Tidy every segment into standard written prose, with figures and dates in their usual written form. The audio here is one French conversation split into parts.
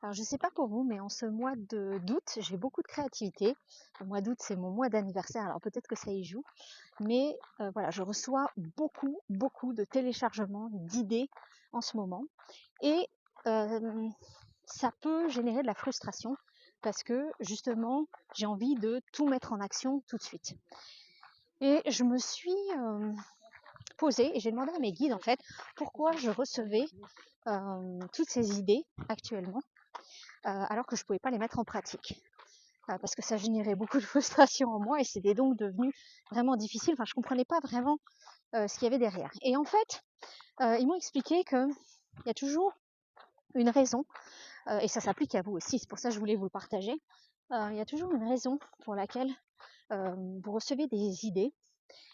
Alors je sais pas pour vous, mais en ce mois d'août, j'ai beaucoup de créativité. Le mois d'août, c'est mon mois d'anniversaire, alors peut-être que ça y joue. Mais voilà, je reçois beaucoup de téléchargements d'idées en ce moment. Et ça peut générer de la frustration parce que justement, j'ai envie de tout mettre en action tout de suite. Et je me suis posée et j'ai demandé à mes guides en fait pourquoi je recevais toutes ces idées actuellement alors que je ne pouvais pas les mettre en pratique. Parce que ça générait beaucoup de frustration en moi et c'était donc devenu vraiment difficile. Enfin, je ne comprenais pas vraiment ce qu'il y avait derrière. Et en fait, ils m'ont expliqué qu'il y a toujours une raison, et ça s'applique à vous aussi, c'est pour ça que je voulais vous le partager. Il y a toujours une raison pour laquelle vous recevez des idées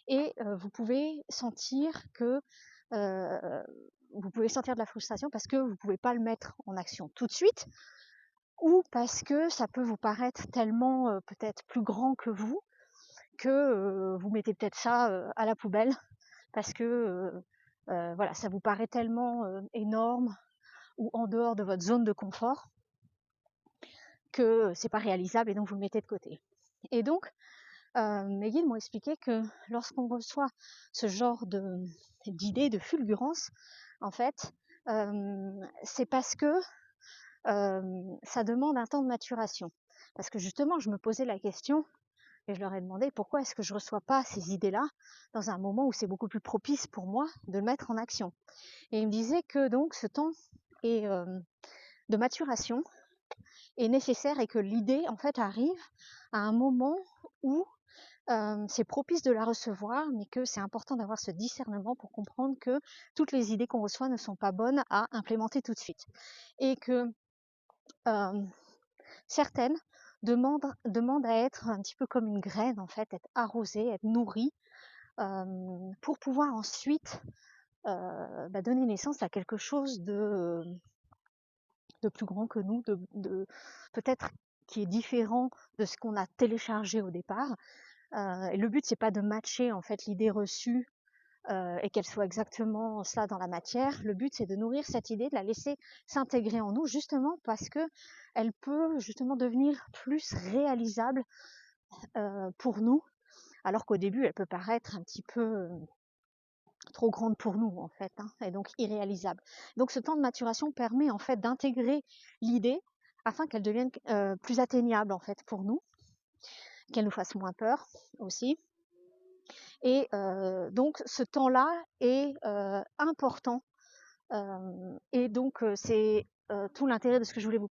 et vous pouvez sentir que vous pouvez sentir de la frustration parce que vous ne pouvez pas le mettre en action tout de suite, ou parce que ça peut vous paraître tellement peut-être plus grand que vous, que vous mettez peut-être ça à la poubelle, parce que voilà, ça vous paraît tellement énorme ou en dehors de votre zone de confort que c'est pas réalisable et donc vous le mettez de côté. Et donc, mes guides m'ont expliqué que lorsqu'on reçoit ce genre d'idées, de fulgurances, en fait, c'est parce que ça demande un temps de maturation. Parce que justement, je me posais la question et je leur ai demandé pourquoi est-ce que je ne reçois pas ces idées-là dans un moment où c'est beaucoup plus propice pour moi de le mettre en action. Et ils me disaient que donc ce temps de maturation est nécessaire et que l'idée en fait arrive à un moment où c'est propice de la recevoir, mais que c'est important d'avoir ce discernement pour comprendre que toutes les idées qu'on reçoit ne sont pas bonnes à implémenter tout de suite. Et que certaines demandent à être un petit peu comme une graine, en fait, être arrosée, être nourrie, pour pouvoir ensuite donner naissance à quelque chose de plus grand que nous, peut-être qui est différent de ce qu'on a téléchargé au départ. Et le but, c'est pas de matcher en fait l'idée reçue et qu'elle soit exactement cela dans la matière. Le but, c'est de nourrir cette idée, de la laisser s'intégrer en nous, justement parce que elle peut justement devenir plus réalisable pour nous, alors qu'au début, elle peut paraître un petit peu trop grande pour nous, en fait, hein, et donc irréalisable. Donc ce temps de maturation permet en fait d'intégrer l'idée afin qu'elle devienne plus atteignable en fait pour nous, qu'elle nous fasse moins peur aussi. Et donc ce temps-là est important. Et donc c'est tout l'intérêt de ce que je voulais vous